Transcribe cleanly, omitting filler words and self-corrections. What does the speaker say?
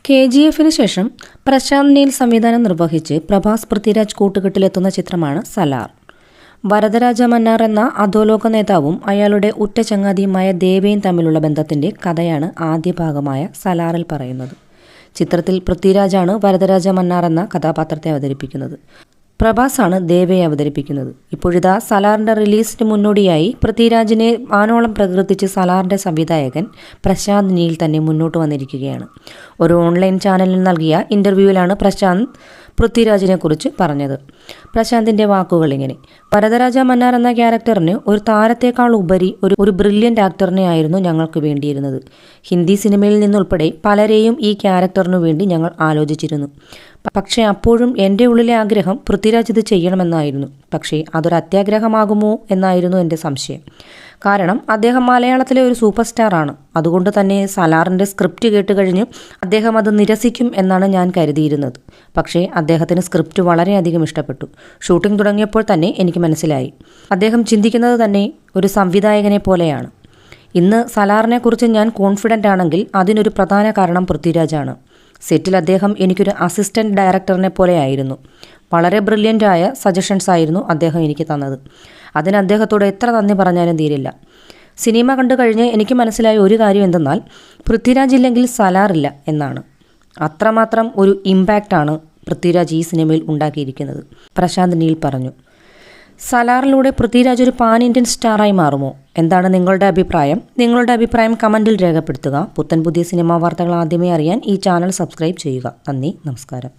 KGFന് ശേഷം പ്രശാന്ത് നീൽ സംവിധാനം നിർവഹിച്ച് പ്രഭാസ് പൃഥ്വിരാജ് കൂട്ടുകെട്ടിലെത്തുന്ന ചിത്രമാണ് സലാർ. വരദരാജ മന്നാർ എന്ന അധോലോക നേതാവും അയാളുടെ ഉറ്റ ചങ്ങാതിയുമായ ദേവയും തമ്മിലുള്ള ബന്ധത്തിന്റെ കഥയാണ് ആദ്യ ഭാഗമായ സലാറിൽ പറയുന്നത്. ചിത്രത്തിൽ പൃഥ്വിരാജാണ് വരദരാജ മന്നാർ എന്ന കഥാപാത്രത്തെ അവതരിപ്പിക്കുന്നത്. പ്രഭാസാണ് ദേവയെ അവതരിപ്പിക്കുന്നത്. ഇപ്പോഴിതാ സലാറിൻ്റെ റിലീസിന് മുന്നോടിയായി പൃഥ്വിരാജിനെ വാനോളം പ്രകീർത്തിച്ച് സലാറിൻ്റെ സംവിധായകൻ പ്രശാന്ത് നീൽ തന്നെ മുന്നോട്ട് വന്നിരിക്കുകയാണ്. ഒരു ഓൺലൈൻ ചാനലിൽ നൽകിയ ഇൻ്റർവ്യൂവിലാണ് പ്രശാന്ത് പൃഥ്വിരാജിനെക്കുറിച്ച് പറഞ്ഞത്. പ്രശാന്തിൻ്റെ വാക്കുകൾ ഇങ്ങനെ: വരദരാജ മന്നാർ എന്ന ക്യാരക്ടറിന് ഒരു താരത്തേക്കാൾ ഉപരി ഒരു ബ്രില്യൻ്റ് ആക്ടറിനെ ആയിരുന്നു ഞങ്ങൾക്ക് വേണ്ടിയിരുന്നത്. ഹിന്ദി സിനിമയിൽ നിന്നുൾപ്പെടെ പലരെയും ഈ ക്യാരക്ടറിനു വേണ്ടി ഞങ്ങൾ ആലോചിച്ചിരുന്നു. പക്ഷേ അപ്പോഴും എൻ്റെ ഉള്ളിലെ ആഗ്രഹം പൃഥ്വിരാജ് ഇത് ചെയ്യണമെന്നായിരുന്നു. പക്ഷേ അതൊരു അത്യാഗ്രഹമാകുമോ എന്നായിരുന്നു എൻ്റെ സംശയം. കാരണം അദ്ദേഹം മലയാളത്തിലെ ഒരു സൂപ്പർ സ്റ്റാറാണ്. അതുകൊണ്ട് തന്നെ സലാറിൻ്റെ സ്ക്രിപ്റ്റ് കേട്ട് കഴിഞ്ഞ് അദ്ദേഹം അത് നിരസിക്കും എന്നാണ് ഞാൻ കരുതിയിരുന്നത്. പക്ഷേ അദ്ദേഹത്തിന് സ്ക്രിപ്റ്റ് വളരെയധികം ഇഷ്ടപ്പെട്ടു. ഷൂട്ടിംഗ് തുടങ്ങിയപ്പോൾ തന്നെ എനിക്ക് മനസ്സിലായി അദ്ദേഹം ചിന്തിക്കുന്നത് തന്നെ ഒരു സംവിധായകനെ പോലെയാണ്. ഇന്ന് സലാറിനെക്കുറിച്ച് ഞാൻ കോൺഫിഡൻ്റ് ആണെങ്കിൽ അതിനൊരു പ്രധാന കാരണം പൃഥ്വിരാജാണ്. സെറ്റിൽ അദ്ദേഹം എനിക്കൊരു അസിസ്റ്റൻറ്റ് ഡയറക്ടറിനെ പോലെയായിരുന്നു. വളരെ ബ്രില്യൻ്റായ സജഷൻസ് ആയിരുന്നു അദ്ദേഹം എനിക്ക് തന്നത്. അതിന് അദ്ദേഹത്തോട് എത്ര നന്ദി പറഞ്ഞാലും തീരില്ല. സിനിമ കണ്ടു കഴിഞ്ഞ് എനിക്ക് മനസ്സിലായ ഒരു കാര്യം എന്തെന്നാൽ പൃഥ്വിരാജ് ഇല്ലെങ്കിൽ സലാറില്ല എന്നാണ്. അത്രമാത്രം ഒരു ഇമ്പാക്റ്റാണ് പൃഥ്വിരാജ് ഈ സിനിമയിൽ ഉണ്ടാക്കിയിരിക്കുന്നത്, പ്രശാന്ത് നീൽ പറഞ്ഞു. സലാറിലൂടെ പൃഥ്വിരാജ് ഒരു പാൻ ഇന്ത്യൻ സ്റ്റാറായി മാറുമോ? എന്താണ് നിങ്ങളുടെ അഭിപ്രായം? നിങ്ങളുടെ അഭിപ്രായം കമൻറ്റിൽ രേഖപ്പെടുത്തുക. പുത്തൻ പുതിയ സിനിമാ വാർത്തകൾ ആദ്യമേ അറിയാൻ ഈ ചാനൽ സബ്സ്ക്രൈബ് ചെയ്യുക. നന്ദി, നമസ്കാരം.